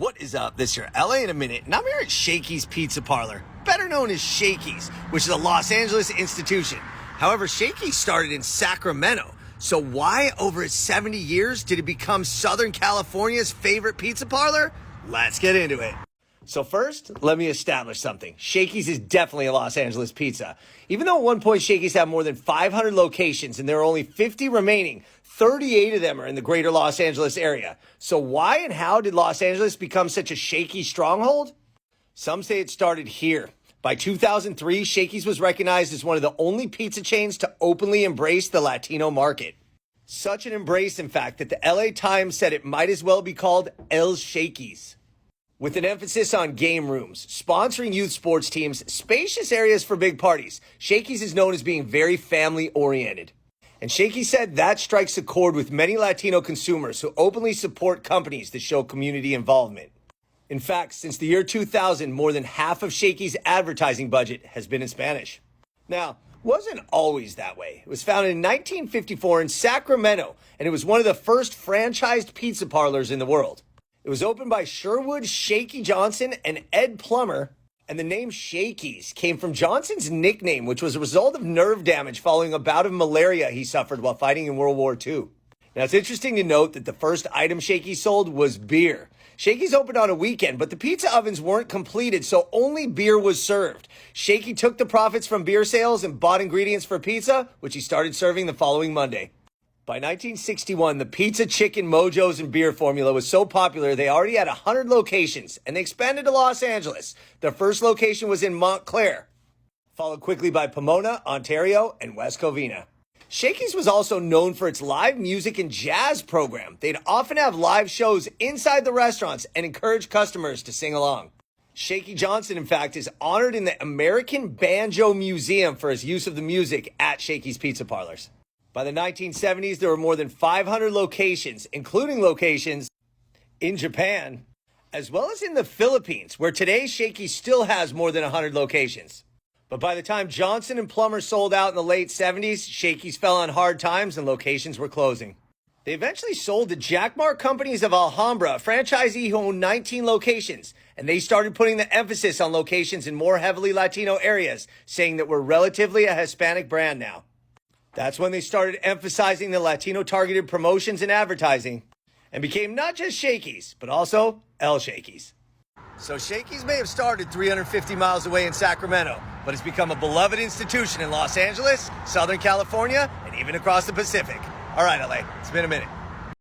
What is up? This is your LA in a minute, and I'm here at Shakey's Pizza Parlor, better known as Shakey's, which is a Los Angeles institution. However, Shakey's started in Sacramento, so why over its 70 years did it become Southern California's favorite pizza parlor? Let's get into it. So first, let me establish something. Shakey's is definitely a Los Angeles pizza. Even though at one point Shakey's had more than 500 locations and there are only 50 remaining, 38 of them are in the greater Los Angeles area. So why and how did Los Angeles become such a Shakey's stronghold? Some say it started here. By 2003, Shakey's was recognized as one of the only pizza chains to openly embrace the Latino market. Such an embrace, in fact, that the LA Times said it might as well be called El Shakey's. With an emphasis on game rooms, sponsoring youth sports teams, spacious areas for big parties, Shakey's is known as being very family-oriented. And Shakey said that strikes a chord with many Latino consumers who openly support companies that show community involvement. In fact, since the year 2000, more than half of Shakey's advertising budget has been in Spanish. Now, it wasn't always that way. It was founded in 1954 in Sacramento, and it was one of the first franchised pizza parlors in the world. It was opened by Sherwood Shakey Johnson and Ed Plummer, and the name Shakey's came from Johnson's nickname, which was a result of nerve damage following a bout of malaria he suffered while fighting in World War II. Now, it's interesting to note that the first item Shakey's sold was beer. Shakey's opened on a weekend, but the pizza ovens weren't completed, so only beer was served. Shakey took the profits from beer sales and bought ingredients for pizza, which he started serving the following Monday. By 1961, the pizza, chicken, mojos, and beer formula was so popular they already had 100 locations, and they expanded to Los Angeles. Their first location was in Montclair, followed quickly by Pomona, Ontario, and West Covina. Shakey's was also known for its live music and jazz program. They'd often have live shows inside the restaurants and encourage customers to sing along. Shakey Johnson, in fact, is honored in the American Banjo Museum for his use of the music at Shakey's Pizza Parlors. By the 1970s, there were more than 500 locations, including locations in Japan, as well as in the Philippines, where today Shakey's still has more than 100 locations. But by the time Johnson and Plummer sold out in the late 70s, Shakey's fell on hard times and locations were closing. They eventually sold to Jackmar Companies of Alhambra, a franchisee who owned 19 locations, and they started putting the emphasis on locations in more heavily Latino areas, saying that we're relatively a Hispanic brand now. That's when they started emphasizing the Latino-targeted promotions and advertising and became not just Shakey's, but also El Shakey's. So Shakey's may have started 350 miles away in Sacramento, but it's become a beloved institution in Los Angeles, Southern California, and even across the Pacific. All right, LA, it's been a minute.